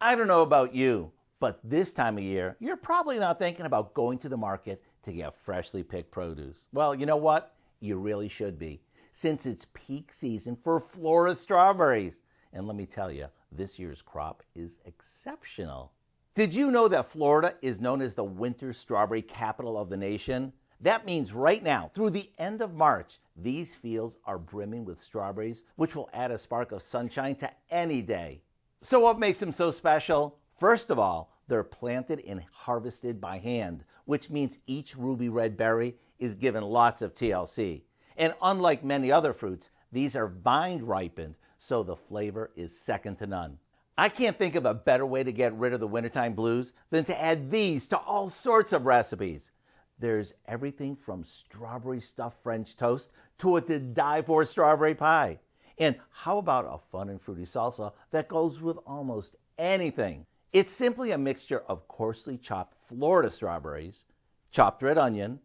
I don't know about you, but this time of year, you're probably not thinking about going to the market to get freshly picked produce. Well, you know what? You really should be, since it's peak season for Florida strawberries. And let me tell you, this year's crop is exceptional. Did you know that Florida is known as the winter strawberry capital of the nation? That means right now, through the end of March, these fields are brimming with strawberries, which will add a spark of sunshine to any day. So what makes them so special? First of all, they're planted and harvested by hand, which means each ruby red berry is given lots of TLC. And unlike many other fruits, these are vine ripened, so the flavor is second to none. I can't think of a better way to get rid of the wintertime blues than to add these to all sorts of recipes. There's everything from strawberry stuffed French toast to a to die for strawberry pie. And how about a fun and fruity salsa that goes with almost anything? It's simply a mixture of coarsely chopped Florida strawberries, chopped red onion,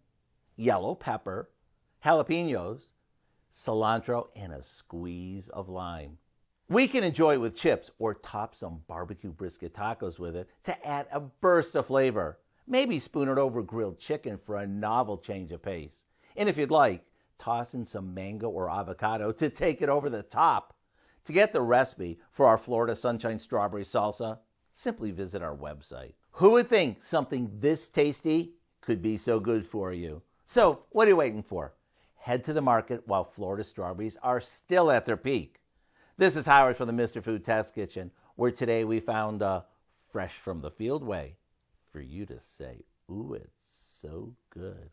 yellow pepper, jalapenos, cilantro, and a squeeze of lime. We can enjoy it with chips or top some barbecue brisket tacos with it to add a burst of flavor. Maybe spoon it over grilled chicken for a novel change of pace. And if you'd like, toss in some mango or avocado to take it over the top. To get the recipe for our Florida Sunshine Strawberry Salsa, simply visit our website. Who would think something this tasty could be so good for you? So, what are you waiting for? Head to the market while Florida strawberries are still at their peak. This is Howard from the Mr. Food Test Kitchen, where today we found fresh from the field way for you to say, ooh, it's so good.